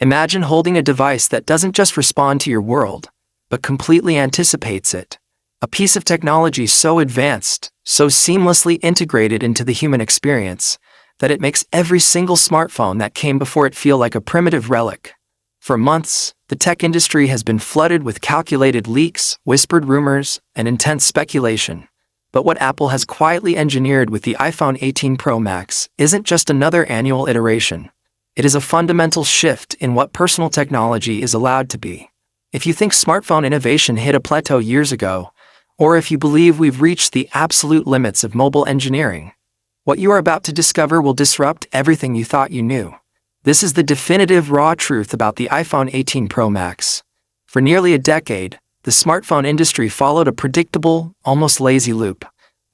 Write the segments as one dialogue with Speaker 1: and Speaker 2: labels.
Speaker 1: Imagine holding a device that doesn't just respond to your world, but completely anticipates it. A piece of technology so advanced, so seamlessly integrated into the human experience, that it makes every single smartphone that came before it feel like a primitive relic. For months, the tech industry has been flooded with calculated leaks, whispered rumors, and intense speculation. But what Apple has quietly engineered with the iPhone 18 Pro Max isn't just another annual iteration. It is a fundamental shift in what personal technology is allowed to be. If you think smartphone innovation hit a plateau years ago, or if you believe we've reached the absolute limits of mobile engineering, what you are about to discover will disrupt everything you thought you knew. This is the definitive raw truth about the iPhone 18 Pro Max. For nearly a decade, the smartphone industry followed a predictable, almost lazy loop.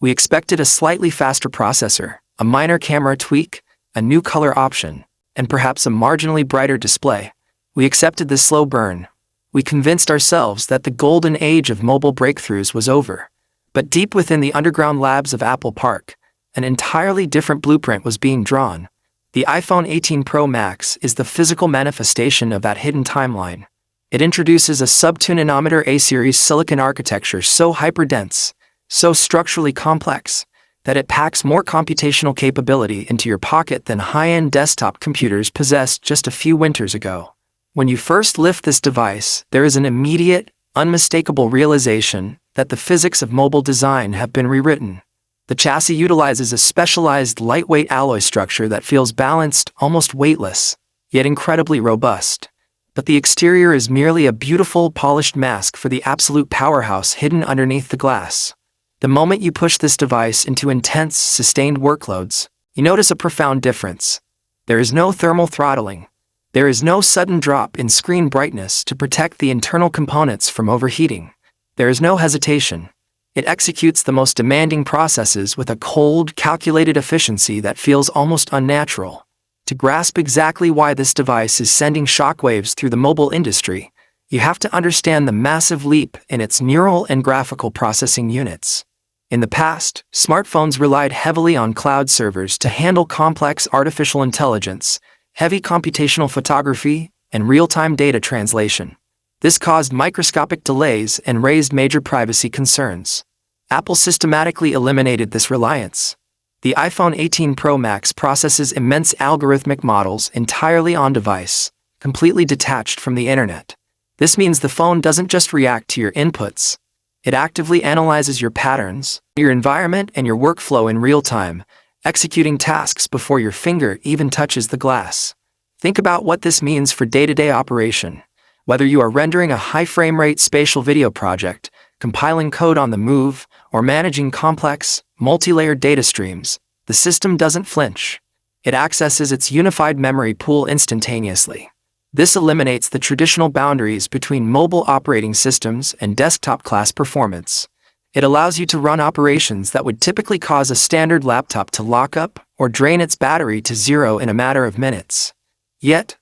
Speaker 1: We expected a slightly faster processor, a minor camera tweak, a new color option, and perhaps a marginally brighter display. We accepted this slow burn. We convinced ourselves that the golden age of mobile breakthroughs was over. But deep within the underground labs of Apple Park, an entirely different blueprint was being drawn. The iPhone 18 Pro Max is the physical manifestation of that hidden timeline. It introduces a sub-2 nanometer A-series silicon architecture so hyperdense, so structurally complex, that it packs more computational capability into your pocket than high-end desktop computers possessed just a few winters ago. When you first lift this device, there is an immediate, unmistakable realization that the physics of mobile design have been rewritten. The chassis utilizes a specialized lightweight alloy structure that feels balanced, almost weightless, yet incredibly robust. But the exterior is merely a beautiful, polished mask for the absolute powerhouse hidden underneath the glass. The moment you push this device into intense, sustained workloads, you notice a profound difference. There is no thermal throttling. There is no sudden drop in screen brightness to protect the internal components from overheating. There is no hesitation. It executes the most demanding processes with a cold, calculated efficiency that feels almost unnatural. To grasp exactly why this device is sending shockwaves through the mobile industry, you have to understand the massive leap in its neural and graphical processing units. In the past, smartphones relied heavily on cloud servers to handle complex artificial intelligence, heavy computational photography, and real-time data translation. This caused microscopic delays and raised major privacy concerns. Apple systematically eliminated this reliance. The iPhone 18 Pro Max processes immense algorithmic models entirely on-device, completely detached from the internet. This means the phone doesn't just react to your inputs. It actively analyzes your patterns, your environment, and your workflow in real time, executing tasks before your finger even touches the glass. Think about what this means for day-to-day operation. Whether you are rendering a high frame rate spatial video project, compiling code on the move, or managing complex, multi-layered data streams, the system doesn't flinch. It accesses its unified memory pool instantaneously. This eliminates the traditional boundaries between mobile operating systems and desktop-class performance. It allows you to run operations that would typically cause a standard laptop to lock up or drain its battery to zero in a matter of minutes. Yet,